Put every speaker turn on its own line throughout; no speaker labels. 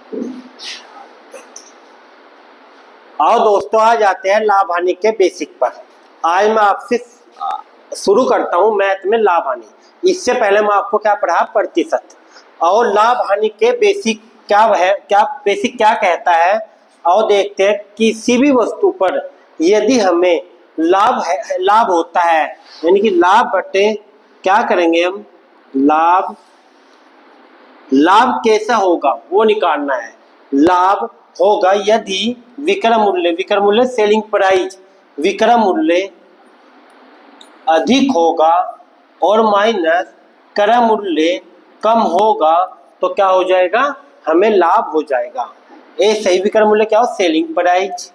आओ दोस्तों, आज आते हैं लाभ हानि के बेसिक पर। आज मैं आपसे शुरू करता हूं मैथ में लाभ हानि। इससे पहले मैं आपको क्या पढ़ा, प्रतिशत। और लाभ हानि के बेसिक क्या है, बेसिक क्या कहता है। और देखते हैं किसी भी वस्तु पर यदि हमें लाभ होता है, यानी कि लाभ बटे क्या करेंगे हम, लाभ कैसा होगा वो निकालना है। लाभ होगा यदि विक्रय मूल्य सेलिंग प्राइस, विक्रय मूल्य अधिक होगा और माइनस क्रय मूल्य कम होगा तो क्या हो जाएगा, हमें लाभ हो जाएगा। ए सही विक्रय मूल्य क्या हो, selling price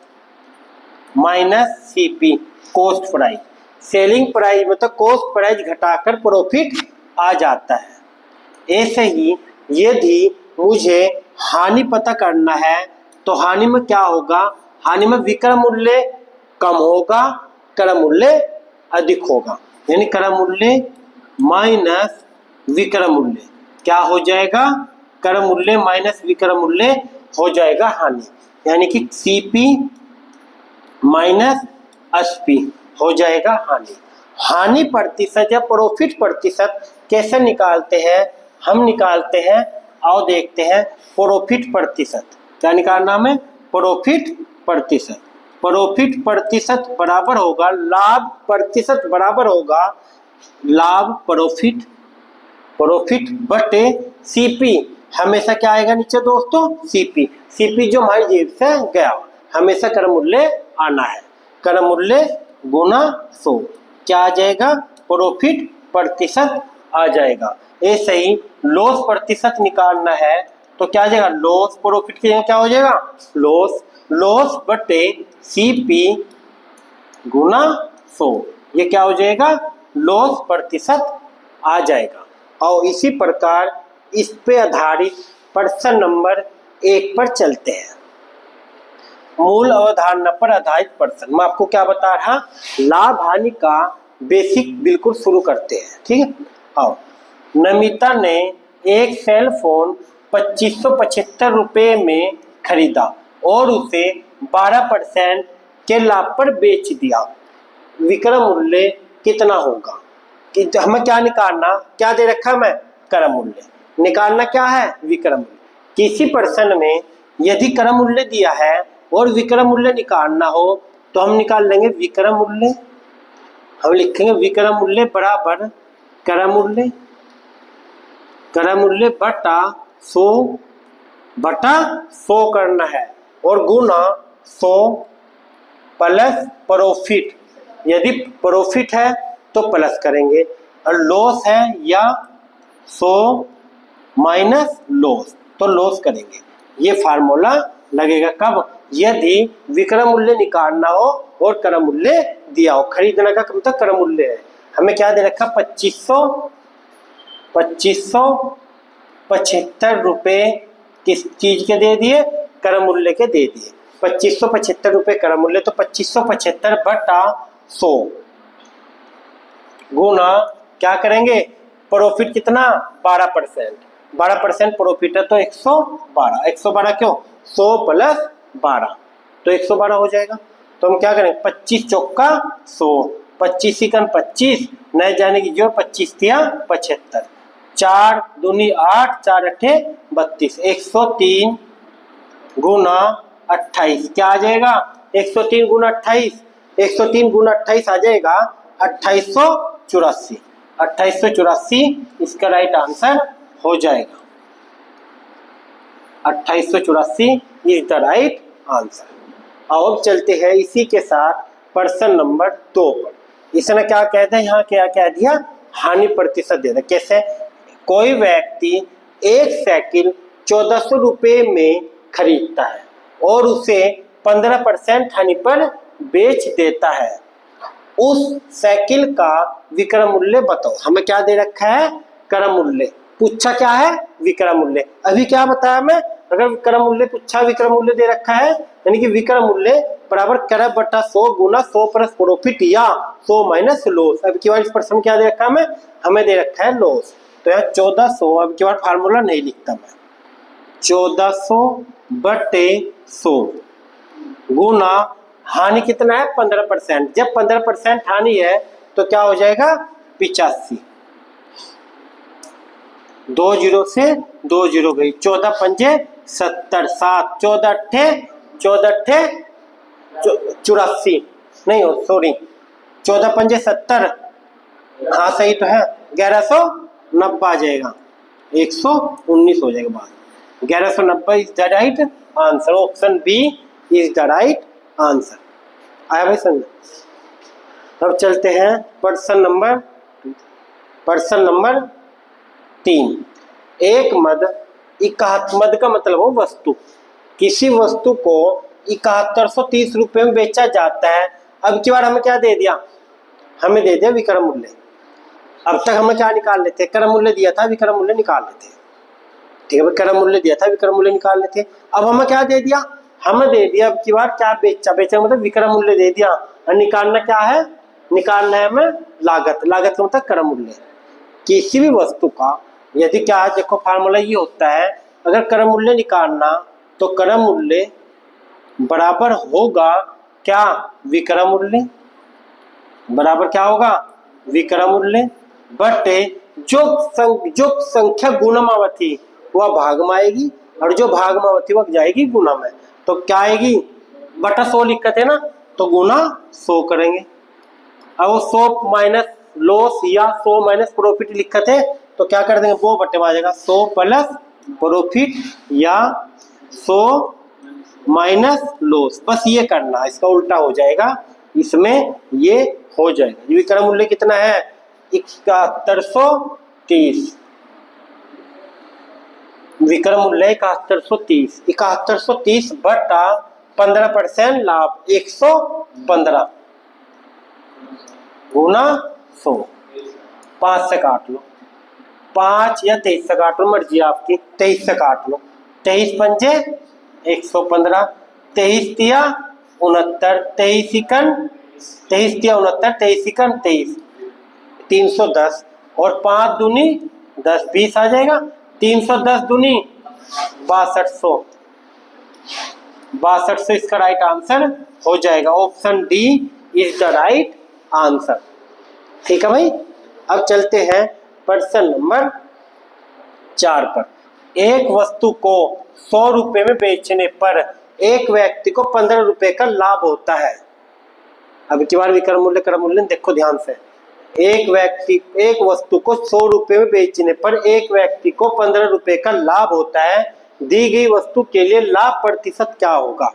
minus CP cost price. Selling price मतलब कॉस्ट प्राइस घटाकर प्रॉफिट आ जाता है। ऐसे ही यदि मुझे हानि पता करना है तो हानि में क्या होगा, हानि में विक्रय मूल्य कम होगा, क्रय मूल्य अधिक होगा, यानी क्रय मूल्य माइनस विक्रय मूल्य क्या हो जाएगा, क्रय मूल्य माइनस विक्रय मूल्य हो जाएगा हानि, यानी कि सीपी माइनस एसपी हो जाएगा हानि। हानि प्रतिशत या प्रॉफिट प्रतिशत कैसे निकालते हैं, हम निकालते हैं। आओ देखते हैं प्रॉफिट प्रतिशत क्या निकालना है, प्रॉफिट प्रतिशत। प्रॉफिट प्रतिशत बराबर होगा लाभ प्रतिशत बराबर होगा लाभ प्रॉफिट बटे सीपी। हमेशा क्या आएगा नीचे दोस्तों, सीपी। सीपी जो हमारी जेब से गया, हमेशा क्रय मूल्य आना है, क्रय मूल्य गुना 100 क्या आ जाएगा, प्रॉफिट प्रतिशत आ जाएगा। ऐसे ही लॉस प्रतिशत निकालना है तो क्या आ जाएगा, लॉस प्रॉफिट के क्या हो जाएगा, लॉस बटे सीपी गुना 100, ये क्या हो जाएगा, लॉस प्रतिशत आ जाएगा। और इसी प्रकार इस पे आधारित प्रश्न नंबर 1 पर चलते हैं। मूल अवधारणा पर आधारित प्रश्न। मैं आपको क्या बता रहा, लाभ हानि का बेसिक बिल्कुल शुरू करते हैं, ठीक है। आओ, नमिता ने एक सेल फोन 2575 रुपये में खरीदा और उसे 12% के लाभ पर बेच दिया। विक्रय मूल्य कितना होगा, कि हमें क्या निकालना, क्या दे रखा है, मैं क्रय मूल्य निकालना क्या है, विक्रय मूल्य। किसी प्रश्न में यदि क्रय मूल्य दिया है और विक्रय मूल्य निकालना हो तो हम निकाल लेंगे विक्रय मूल्य। हम लिखेंगे विक्रय मूल्य बराबर क्रय मूल्य बटा 100 करना है और गुना 100 प्लस प्रॉफिट। यदि प्रॉफिट है तो प्लस करेंगे और लॉस है या 100 माइनस लॉस तो लॉस करेंगे। ये फार्मूला लगेगा कब, यदि विक्रय मूल्य निकालना हो और क्रय मूल्य दिया हो। खरीदने का मतलब क्रय मूल्य है, हमें क्या दे रखा, 2575 रुपये किस चीज के दे दिए, क्रय मूल्य के दे दिए। 2575 रुपये क्रय मूल्य, तो 2575 बटा 100 गुना क्या करेंगे, प्रॉफिट कितना 12% प्रॉफिट है तो 112 क्यों, 100 प्लस 12 तो 112 हो जाएगा। तो हम क्या करेंगे, 25 चौका 100, 25 इकन 25 नए जाने की जो 25 दिया 75, 4 दूनी 8 4 अठे 32, 103 गुना 28 क्या आ जाएगा, 103 गुना 28 आ जाएगा 2884 इसका राइट आंसर हो जाएगा। 2884 इज द राइट आंसर। अब चलते हैं इसी के साथ प्रश्न नंबर 2 पर। इसने क्या कहते हैं, यहाँ क्या कह दिया, हानि प्रतिशत दे दिया। कैसे, कोई व्यक्ति एक साइकिल 1400 रुपये में खरीदता है और उसे 15% हानि पर बेच देता है। उस साइकिल का विक्रय मूल्य बताओ। हमें क्या दे रखा है, क्रय मूल्य। पूछा क्या है, विक्रय मूल्य। अभी क्या बताया मैं, अगर विक्रय मूल्य पूछा, विक्रय मूल्य दे रखा है, यानी कि विक्रय मूल्य बराबर क्रय बटा 100 गुना 100 प्लस प्रॉफिट या 100 माइनस लॉस। अब की बार इस प्रश्न क्या दे रखा है, हमें दे रखा है लॉस, तो यहाँ 1400। अब की बार फार्मूला नहीं लिखता मैं, 1400 बटे 100 गुना हानि कितना है 15%। जब 15% हानि है तो क्या हो जाएगा 85। 2 जीरो से 2 जीरो गई, 14 पंजे 70, 7 14 अट्ठे 84, नहीं हो सॉरी 14 पंजे 70, हाँ सही तो है, 1190 आ जाएगा, 119 हो जाएगा बात। 1190 is the right answer, option B is the right answer. आया भाई समझ। अब चलते हैं प्रश्न नंबर 3। एक मद मद का मतलब हो वस्तु, किसी वस्तु को 7130 रुपये में बेचा जाता है। अब की बार हमें क्या दे दिया, हमें दे दिया विक्रय मूल्य। अब तक हमें क्या निकाल लेते, क्रय मूल्य दिया था, विक्रय मूल्य निकाल लेते। ठीक है, क्रय मूल्य दिया था, विक्रय मूल्य निकाल लेते। अब हमें क्या दे दिया, हमें दे दिया अब की बार क्या बेचा मतलब विक्रय मूल्य दे दिया, और निकालना क्या है, निकालना है हमें लागत का मतलब क्रय मूल्य। किसी भी वस्तु का यदि क्या है, देखो फार्मूला ये होता है, अगर क्रय मूल्य निकालना तो क्रय मूल्य बराबर होगा क्या, विक्रय मूल्य बराबर क्या होगा, विक्रय मूल्य बटे जो संख्या गुणमावधि वह भाग में आएगी, और जो भाग में आती वह जाएगी गुना में। तो क्या आएगी, बटा 100 लिखते थे ना, तो गुना 100 करेंगे। अब 100 माइनस लॉस या 100 माइनस प्रॉफिट लिखते थे, तो क्या कर देंगे, वो बटे में आ जाएगा 100 प्लस प्रॉफिट या 100 माइनस लॉस। बस ये करना, इसका उल्टा हो जाएगा, इसमें ये हो जाएगा। विक्रय मूल्य कितना है 7130, विक्रय मूल्य 7130, 7130 बटा 15% लाभ 115 गुना 100। 5 से काट लो, 5 या 23 से काट लो, मर्जी आपकी, 23 से काट लो, 23 पंजे 115, 23 तिया 69, 23 इकन 23, 310, और 5 दूनी 10, 20 आ जाएगा, 310 दूनी 6200 इसका राइट आंसर हो जाएगा, option D is the right answer. ठीक है भाई। अब चलते हैं प्रश्न नंबर 4 पर। एक वस्तु को 100 रुपए में बेचने पर एक व्यक्ति को 15 रुपए का लाभ होता है। अब की बार विक्रय मूल्य क्रय मूल्य देखो ध्यान से, एक वस्तु को 100 रुपए में बेचने पर एक व्यक्ति को 15 रुपए का लाभ होता है। दी गई वस्तु के लिए लाभ प्रतिशत क्या होगा।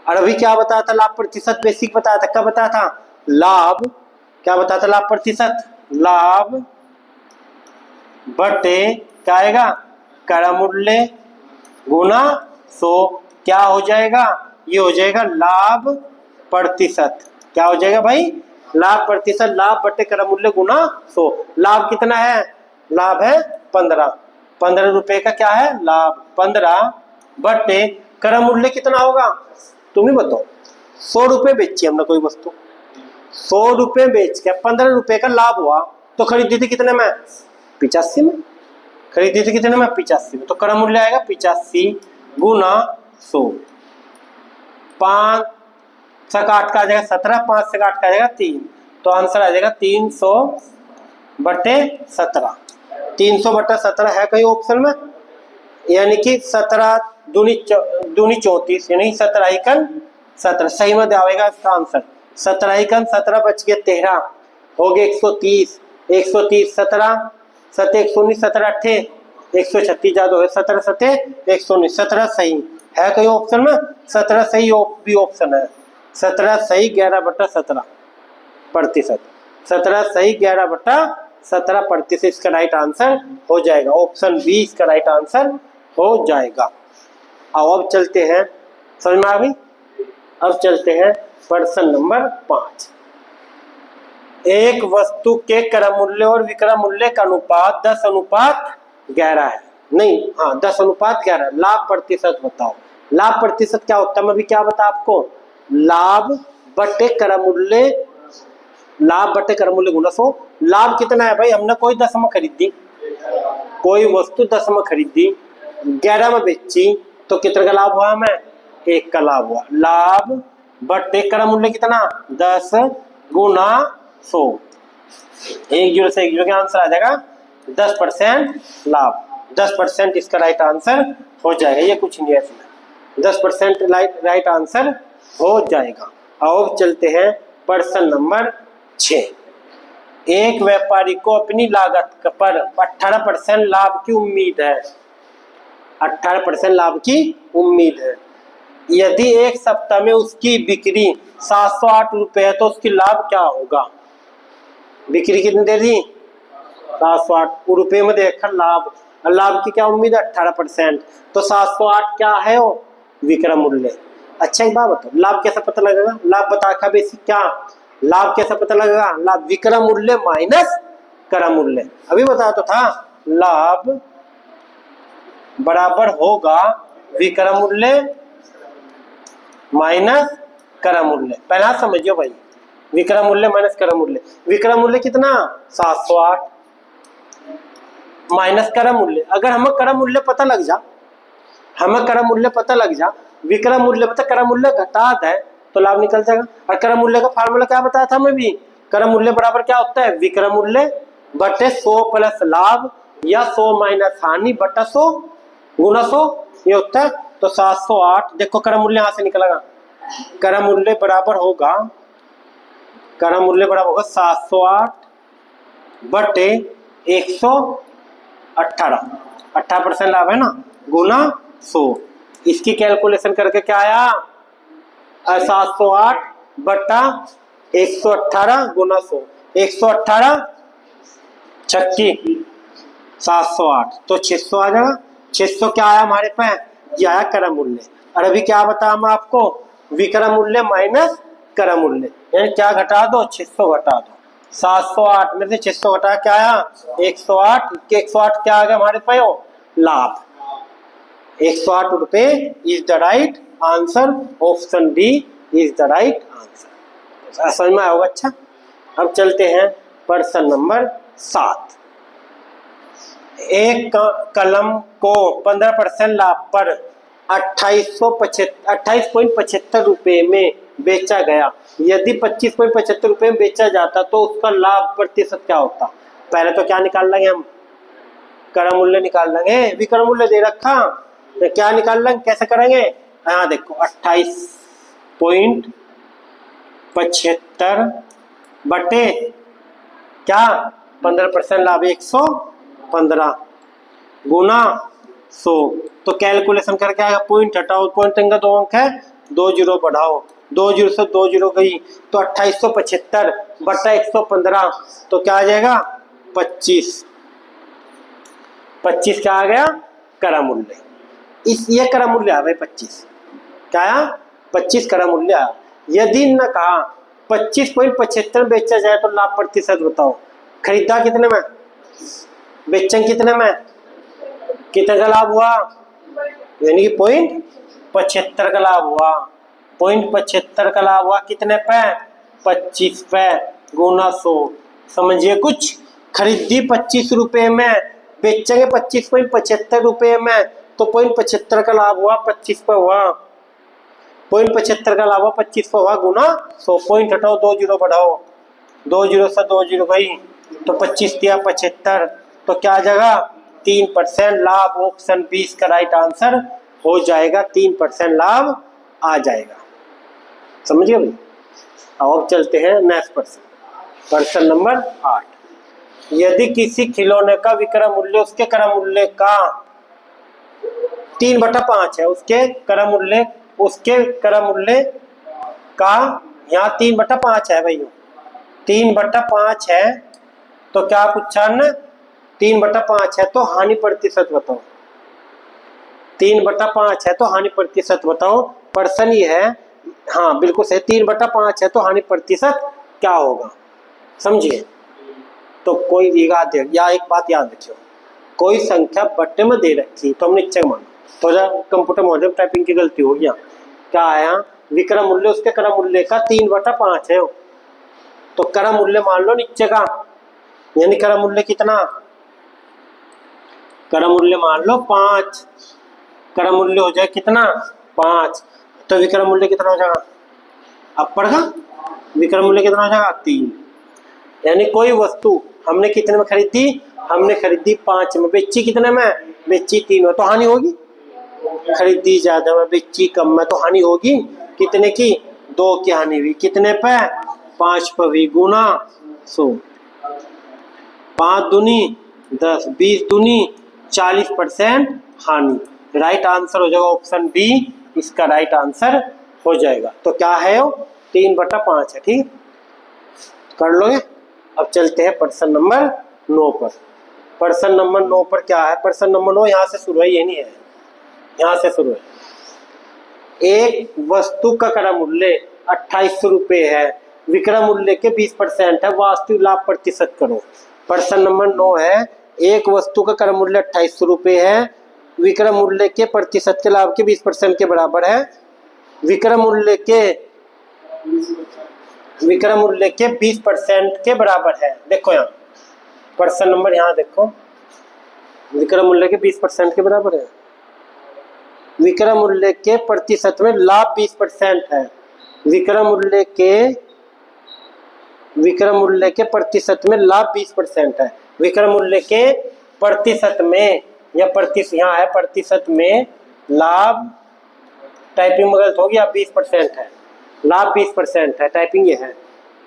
और अभी क्या बताया था, लाभ प्रतिशत बेसिक बताया था, क्या बताया था, लाभ क्या बताया था, लाभ प्रतिशत, लाभ बटे क्या आएगा, क्रय मूल्य गुना 100, क्या हो जाएगा, ये हो जाएगा लाभ प्रतिशत। क्या हो जाएगा भाई, लाभ प्रतिशत, लाभ बटे क्रय मूल्य गुना 100। लाभ कितना है, लाभ है 15 रुपए का क्या है लाभ, 15 बटे क्रय मूल्य कितना होगा, तुम ही बताओ। 100 रुपए बेची हमने कोई वस्तु, 100 रुपए बेच के 15 रुपए का लाभ हुआ, तो खरीदी थी कितने में, 85 में, खरीदी थी कितने में, 85 में। तो क्रय मूल्य आएगा 85 गुना 100, 5 से काट का आ जाएगा 17, 5 से काट का आ जाएगा 3, तो आंसर आ जाएगा 300 बटे 17। 300 बटा 17 है कहीं ऑप्शन में, यानी कि 17 दूनी 34, यानी 17 एकन 17 सही में आएगा इसका आंसर। 17 एकन 17 बच गए 13, हो गए 130, 130 17 7 119, 17 8 136 ज्यादा हो, 17 7 119, 17 सही है कहीं ऑप्शन में, 17 सही भी ऑप्शन है, 17 सही 11 बटा 17 प्रतिशत, 17 सही 11 बटा 17 प्रतिशत इसका राइट आंसर हो जाएगा, ऑप्शन बी इसका राइट आंसर हो जाएगा। अब चलते हैं, समझ में आ गई। अब चलते हैं प्रश्न नंबर 5। एक वस्तु के क्रय मूल्य और विक्रय मूल्य का अनुपात 10:11 है, नहीं हाँ 10:11। लाभ प्रतिशत बताओ, लाभ प्रतिशत क्या होता है, मैं भी क्या बता आपको, लाभ बटे क्रय मूल्य, लाभ बटे क्रय मूल्य गुना 100। लाभ कितना है भाई, हमने कोई 10 में खरीदी, कोई वस्तु 10 में खरीदी, 11 में बेची तो कितने का लाभ हुआ हमें? 1 का लाभ हुआ। लाभ बटे क्रय मूल्य कितना? 10 गुना 100। 1 जीरो से 1 जीरो का आंसर आ जाएगा 10% लाभ। 10% इसका राइट आंसर हो जाएगा। ये कुछ नहीं है इसमें, 10% राइट आंसर हो जाएगा। अब चलते हैं प्रश्न नंबर 6। एक व्यापारी को अपनी लागत पर 18% लाभ की उम्मीद है। 18% लाभ की उम्मीद है। यदि एक सप्ताह में उसकी बिक्री 708 रुपए है तो उसकी लाभ क्या होगा? बिक्री कितनी दे दी? 708 रुपए में देखकर लाभ, लाभ की क्या उम्मीद है? 18%। तो 708 क्या है? वो विक्रय मूल्य। अच्छा एक बात बताओ, लाभ कैसे पता लगेगा? लाभ बता का बेसिक क्या, लाभ कैसे पता लगेगा? लाभ विक्रय मूल्य माइनस क्रय मूल्य। अभी बताया तो था, लाभ बराबर होगा विक्रय मूल्य माइनस क्रय मूल्य। पहला समझियो भाई, विक्रय मूल्य माइनस क्रय मूल्य। विक्रय मूल्य कितना? 708 माइनस क्रय मूल्य। अगर हमें क्रय मूल्य पता लग जा, हमें क्रय मूल्य पता लग जा, विक्रय मूल्य मतलब क्रय मूल्य घटा है तो लाभ निकल जाएगा। और क्रय मूल्य का फार्मूला क्या बताया था हमें भी? क्रय मूल्य बराबर क्या होता है? विक्रय मूल्य बटे 100 प्लस लाभ या 100 माइनस हानि बटा 100 गुना 100 ये होता है। तो 708 देखो क्रय मूल्य यहां से निकलेगा। क्रय मूल्य बराबर होगा, क्रय मूल्य बराबर होगा 708 बटे 118। 18% लाभ है ना, गुना 100। इसकी कैलकुलेशन करके क्या आया? 708 बटा 118 गुना 100। 118 छक्की 708 तो 600 आ जाएगा। 600 क्या आया हमारे पास? ये आया क्रय मूल्य। और अभी क्या बताया हम आपको? विक्रय मूल्य माइनस क्रय मूल्य, यानी क्या घटा दो? 600 घटा दो। 708 में से 600 घटा क्या आया? 108 के 108 क्या आ गया हमारे पास? लाभ। 108 रुपए is the right answer. Option D is the right answer. समझ में आएगा? अच्छा, अब चलते हैं प्रश्न नंबर 7। एक कलम को 15% लाभ पर 28.75 रुपए में बेचा गया। यदि 25.75 रुपए में बेचा जाता तो उसका लाभ प्रतिशत क्या होता? पहले तो क्या निकाल लेंगे हम? क्रय मूल्य निकाल लेंगे। विक्रय मूल्य दे रखा तो क्या निकाल लेंगे? कैसे करेंगे? यहाँ देखो 28.75 बटे क्या? 15% लाभ 115 गुना 100। तो कैलकुलेशन करके आएगा, पॉइंट हटाओ, पॉइंट का 2 अंक है, 2 जीरो बढ़ाओ, 2 जीरो से 2 जीरो गई तो 2875 बटा 115 तो क्या आ जाएगा? 25। 25 क्या आ गया? क्रय मूल्य। इस ये क्रय मूल्य आ भाई 25। क्या आया? 25 क्रय मूल्य आया। यदि न कहा 25.75 बेचा जाए तो लाभ प्रतिशत बताओ। खरीदा कितने में, बेचन कितने में, कितने का लाभ हुआ? यानी कि 0.75 का लाभ हुआ। 0.75 का लाभ हुआ कितने पे? 25 पे गुना 100। समझिए कुछ, खरीदी 25 रुपए में, बेचेंगे 25.75 रुपए में तो 0.75 का लाभ हुआ 25 पे हुआ। 0.75 का लाभ हुआ 25 पे हुआ गुना 100। पॉइंट हटाओ, 2 जीरो बढ़ाओ, 2 जीरो से 2 जीरो गई तो 25 दिया 75 तो क्या आ जाएगा? 3% लाभ। ऑप्शन 20 का राइट आंसर हो जाएगा। 3% लाभ आ जाएगा। समझिए भाई। अब चलते हैं नेक्स्ट प्रश्न, प्रश्न नंबर 8। यदि किसी खिलौने का विक्रय मूल्य उसके क्रय मूल्य का 3/5 है, उसके क्रय मूल्य का यहाँ 3/5 है भाई, 3/5 है तो क्या पूछा न? 3/5 है तो हानि प्रतिशत बताओ। 3/5 है तो हानि प्रतिशत बताओ। प्रश्न ये है, हाँ बिल्कुल सही, 3/5 है तो हानि प्रतिशत क्या होगा? समझिए। तो कोई या एक बात याद रखियो, कोई संख्या बट्टे में दे रखी तो हमने चेक मानो, तो कंप्यूटर मॉडल टाइपिंग की गलती हो गया। क्या आया? विक्रय मूल्य उसके क्रय मूल्य का 3/5 है तो क्रय मूल्य मान लो नीचे का, यानी क्रय मूल्य कितना? क्रय मूल्य मान लो 5, क्रय मूल्य हो जाए कितना 5, तो विक्रय मूल्य कितना हो जाएगा, अब पढ़ा, विक्रय मूल्य कितना हो जाएगा 3। यानी कोई वस्तु हमने कितने में खरीदी, हमने खरीदी 5 में, बेची कितने में, बेची 3 में, तो हानि होगी, खरीदी ज्यादा में बेची कम में तो हानि होगी, कितने की 2 की हानि हुई, कितने पे 5 पर हुई, गुना 100, 5 दूनी 10, 20 दूनी 40% हानि। राइट आंसर हो जाएगा ऑप्शन बी, इसका राइट आंसर हो जाएगा। तो क्या है वो 3/5 है, ठीक कर लोगे। अब चलते हैं प्रश्न नंबर 9 पर। प्रश्न नंबर 9 पर क्या है, प्रश्न नंबर 9 यहाँ से शुरू है, ये नहीं है, यहाँ से शुरू है। एक वस्तु का क्रय मूल्य 2800 रुपये है, विक्रय मूल्य के 20% है, वास्तविक लाभ प्रतिशत करो। प्रश्न नंबर 9 है, एक वस्तु का क्रय मूल्य 2800 रुपये है, विक्रय मूल्य के प्रतिशत के लाभ के 20% के बराबर है, विक्रय मूल्य के 20% के बराबर है। देखो यहाँ प्रश्न नंबर, यहाँ देखो विक्रय मूल्य के 20% के बराबर है, विक्रय मूल्य के प्रतिशत में लाभ 20% है, विक्रय मूल्य के प्रतिशत में लाभ 20% है, विक्रय मूल्य के प्रतिशत में या यहाँ है प्रतिशत में लाभ, टाइपिंग में गलत होगी, 20% है, लाभ 20% है, टाइपिंग ये है,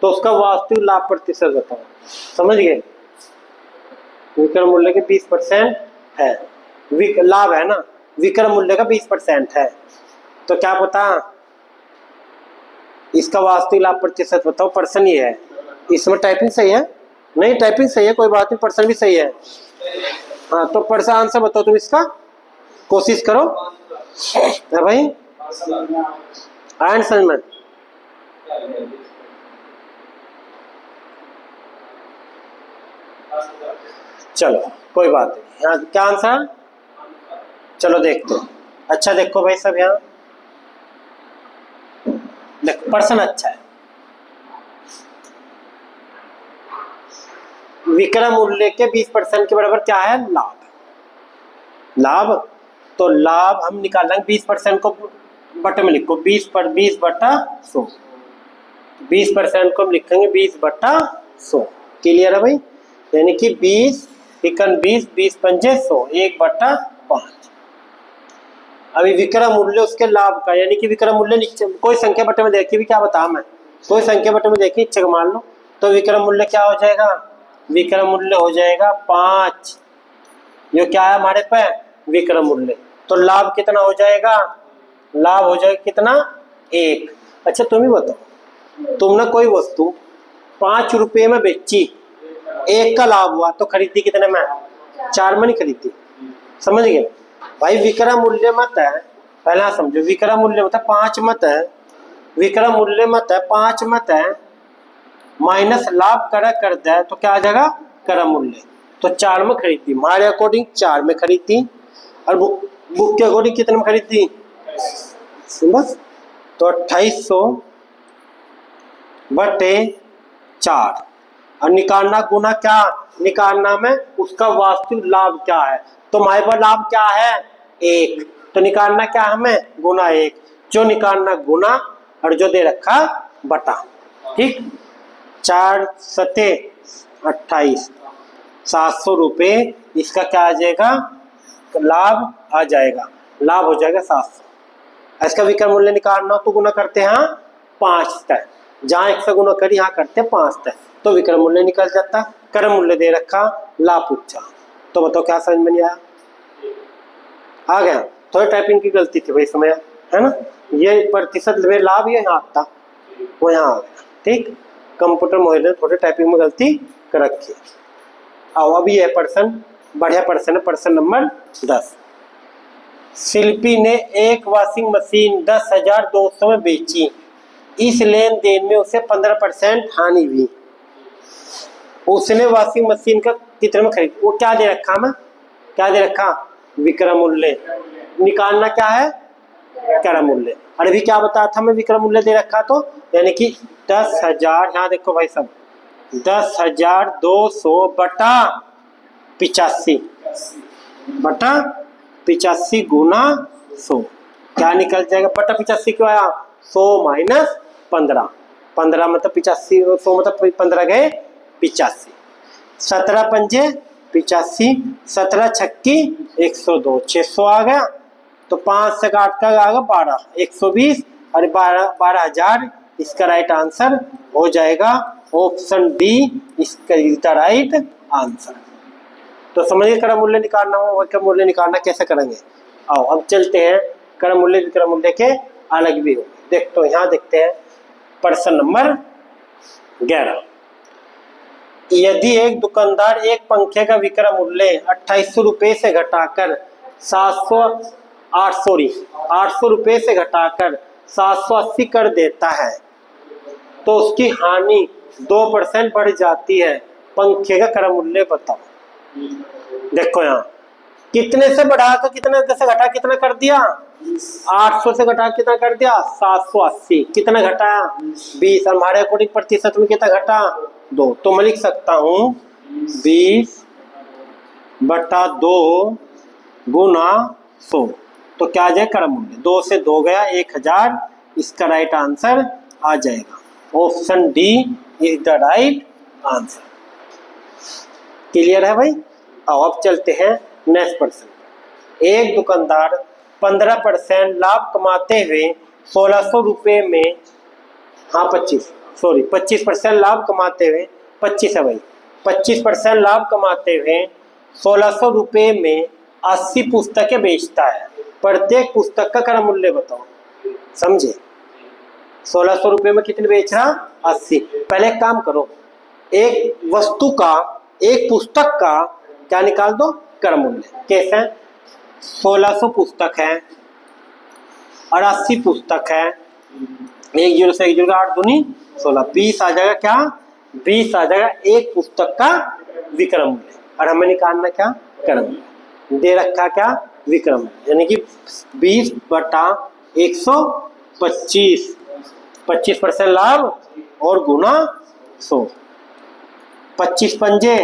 तो उसका वास्तविक लाभ प्रतिशत बताओ। समझ गए, विक्रय मूल्य के 20% है, लाभ है ना, विक्रय मूल्य का 20% है, तो क्या पता इसका वास्तविक लाभ प्रतिशत बताओ। पर्सन ये है, इसमें टाइपिंग सही है, नहीं टाइपिंग सही है, कोई बात नहीं, पर्सन भी सही है। हाँ तो पर्सन आंसर बताओ तुम इसका, कोशिश करो है भाई, आंसर में चलो कोई बात नहीं, यहाँ क्या आंसर, चलो देखते हैं। अच्छा देखो भाई सब, यहाँ देखो पर्सन अच्छा है, विक्रय मूल्य के 20% के बराबर क्या है, लाभ, लाभ, तो लाभ हम निकाल लेंगे 20% को बटे में लिखो, 20/100, 20% को हम लिखेंगे 20/100, क्लियर है भाई, यानी कि 20 इकन 20, 20×5 1/5। अभी विक्रय मूल्य उसके लाभ का, यानी कि विक्रय मूल्य नीचे कोई संख्या बटे में देखी भी, क्या बता मैं, कोई संख्या बटे में देखी इच्छा मान लो, तो विक्रय मूल्य क्या हो जाएगा, विक्रय मूल्य हो जाएगा 5, जो क्या है हमारे पे विक्रय मूल्य, तो लाभ कितना हो जाएगा, लाभ हो जाएगा कितना 1। अच्छा तुम ही बताओ, तुमने कोई वस्तु 5 रुपये में बेची, 1 का लाभ हुआ, तो खरीदी कितने में, 4 में नहीं खरीदी, समझ गए भाई। विक्रय मूल्य मत है, पहला समझो, विक्रय मूल्य मत है 5 मत है, विक्रय मूल्य मत है 5 मत है, माइनस लाभ कर दे तो क्या आ जाएगा क्रय मूल्य, तो 4 में खरीदी, हमारे अकॉर्डिंग 4 में खरीदी, और बुक के अकॉर्डिंग कितने में खरीदी, बस, तो 2800/4, और निकालना गुना क्या, निकालना में उसका वास्तविक लाभ क्या है, तो हमारे पास लाभ क्या है 1, तो निकालना क्या हमें गुना 1, जो निकालना गुना और जो दे रखा बटा, ठीक, 4 सते 28, 700 रुपये, इसका क्या आ जाएगा, लाभ आ जाएगा, लाभ हो जाएगा 700। इसका विक्रय मूल्य निकालना तो गुना करते हैं 5 तक, जहाँ 1 से गुना करी यहाँ करते हैं 5 तक, तो विक्रय मूल्य निकल जाता, क्रय मूल्य दे रखा, लाभ पूछा, तो बताओ क्या समझ में नहीं आया, आ गया, थोड़ी टाइपिंग की गलती थी भाई समय, है ना, ये प्रतिशत में लाभ ये यहाँ आता, वो यहाँ आ गया, ठीक, कंप्यूटर मोबाइल थोड़े टाइपिंग में गलती कर रखी। आओ अभी यह पर्सन बढ़िया पर्सन है, पर्सन नंबर 10। शिल्पी ने एक वॉशिंग मशीन 10,200 में बेची, इस लेन देन में उसे 15% हानि हुई, उसने वॉशिंग मशीन का कितने में खरीद, वो क्या दे रखा, मैं क्या दे रखा, विक्रय मूल्य, निकालना क्या है क्रय मूल्य, और अभी क्या बताया था मैं, विक्रय मूल्य दे रखा, तो यानी कि 10,000, यहाँ देखो भाई सब, 10,200/85, बटा 85 गुना 100 क्या निकल जाएगा? बटा 85 क्यों आया? 100 माइनस 15, 15 मतलब 85, 100 मतलब 15 गए 85, 17 पंजे 85, 17 छक्की 102, 600 आ गया। तो 5 से काट कर आ गया 12, 120 और 12,000 इसका राइट आंसर हो जाएगा। ऑप्शन डी इसका राइट आंसर। तो समझिए क्रम मूल्य निकालना हो, क्रम मूल्य निकालना कैसे करेंगे। आओ अब चलते हैं क्रम मूल्य विक्रम मूल्य के अलग भी हो। देखते यहाँ देखते हैं प्रश्न नंबर 11। यदि एक दुकानदार एक पंखे का विक्रय मूल्य 2800 रुपये से घटाकर 800 रुपये से घटाकर 780 कर देता है तो उसकी हानि 2% बढ़ जाती है, पंखे का क्रय मूल्य बताओ। देखो यहाँ कितने से बढ़ाकर कितने से घटा कितना कर दिया? 800 से घटा कितना कर दिया? 780। कितना घटाया? 20। हमारे अकॉर्डिंग प्रतिशत में कितना घटा? 2। तो मैं लिख सकता हूँ 20 बटा 2 गुना 100। तो क्या आ जाएगा क्रय मूल्य? 2 से 2 गया 1000, इसका राइट आंसर आ जाएगा। Option D is the right answer. Clear है भाई? आओ अब चलते हैं नेक्स्ट प्रश्न। एक दुकानदार 15% लाभ कमाते हुए 1600 रुपये में, हाँ 25% लाभ कमाते हुए 25 है भाई, 25% लाभ कमाते हुए 1600 रुपये में 80 पुस्तकें बेचता है। प्रत्येक पुस्तक का क्रय मूल्य बताओ। समझे? 1600 रुपये में कितने बेच रहा? 80। पहले एक काम करो, एक वस्तु का, एक पुस्तक का क्या निकाल दो? क्रय मूल्य। कैसे? 1600 पुस्तक है और 80 पुस्तक है, 1 0 से 1 0 8 दूनी 16, 20 आ जाएगा। क्या? 20 आ जाएगा एक पुस्तक का विक्रय मूल्य। और हमें निकालना क्या? क्रय मूल्य। दे रखा क्या? विक्रय मूल्य, यानी कि 20 बटा 125, 25% लाभ और गुना 100। 25 पंजे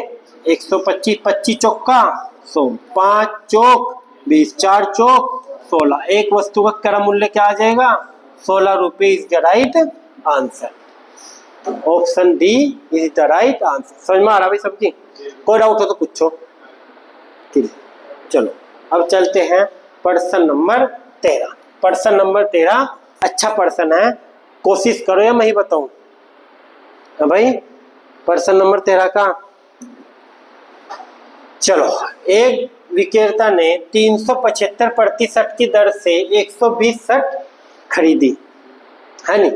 125, 25 चौका 100, 5 चौक 20, 4 चौक 16। एक वस्तु का क्रय मूल्य क्या आ जाएगा? 16 रुपये is the right answer. Option D is the right answer. समझ में आ रहा भाई सबकी? कोई डाउट हो तो पूछो। ठीक है, चलो अब चलते हैं प्रश्न नंबर 13। प्रश्न नंबर 13 अच्छा प्रश्न है, कोशिश करो या मैं ही बताऊं। भाई प्रश्न नंबर 13 का, चलो एक विक्रेता ने 375% की दर से 120 शर्ट खरीदी, है नी?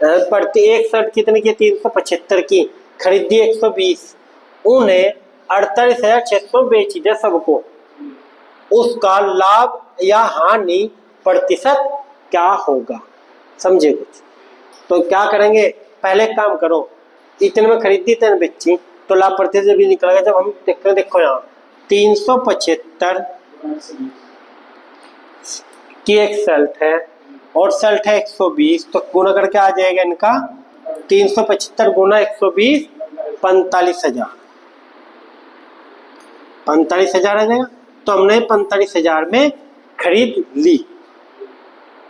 प्रति एक शर्ट कितने की? 375 की, खरीदी 120, उन्हें 48,600 बेची दे सबको। उसका लाभ या हानि प्रतिशत क्या होगा? समझे कुछ? तो क्या करेंगे, पहले काम करो, इतने में खरीदी इतने बेची तो लाभ प्रतिशत भी निकलेगा। जब हम देखते हैं, देखो यहाँ 375 की एक शर्ट है और शर्ट है 120, तो गुना करके आ जाएगा इनका 375 गुना 120, 45,000, 45,000 आ जाएगा। तो हमने 45,000 में खरीद ली,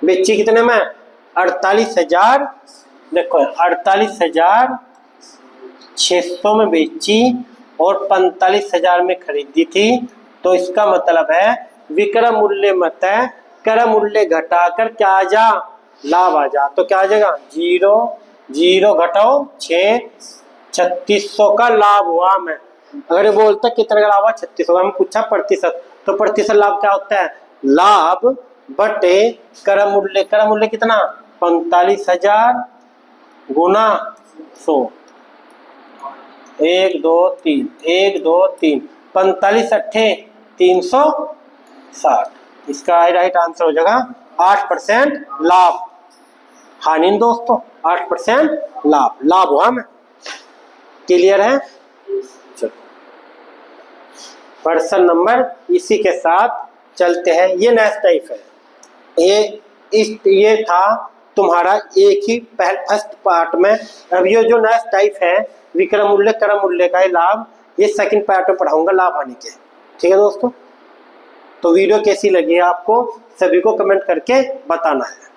बेची कितने में? 48,000। देखो 48,600 में बेची और 45,000 में खरीदी थी। तो इसका मतलब है विक्रय मूल्य मत है, क्रय मूल्य घटाकर क्या आ जा? लाभ आ जा। तो क्या आ जाएगा? 0 0 घटाओ 6, 3600 का लाभ हुआ। मैं अगर ये बोलता कितना का लाभ हुआ? 3600, हम पूछा प्रतिशत, तो प्रतिशत लाभ क्या होता है? लाभ बटे क्रय मूल्य। क्रय मूल्य कितना? 45,000 गुना 100, 1 2 3, 1 2 3, 45 अट्ठे 360। इसका राइट आंसर हो जाएगा 8% लाभ। हानि दोस्तों 8% लाभ, लाभ हुआ। मैं क्लियर है? चलो प्रश्न नंबर इसी के साथ चलते हैं। ये नेक्स्ट टाइप है, ये था तुम्हारा एक ही फर्स्ट पार्ट में। अब ये जो नेक्स्ट टाइप है विक्रय मूल्य क्रय मूल्य का लाभ, ये सेकंड पार्ट में पढ़ाऊंगा, लाभ हानि के। ठीक है दोस्तों? तो वीडियो कैसी लगी है आपको सभी को कमेंट करके बताना है।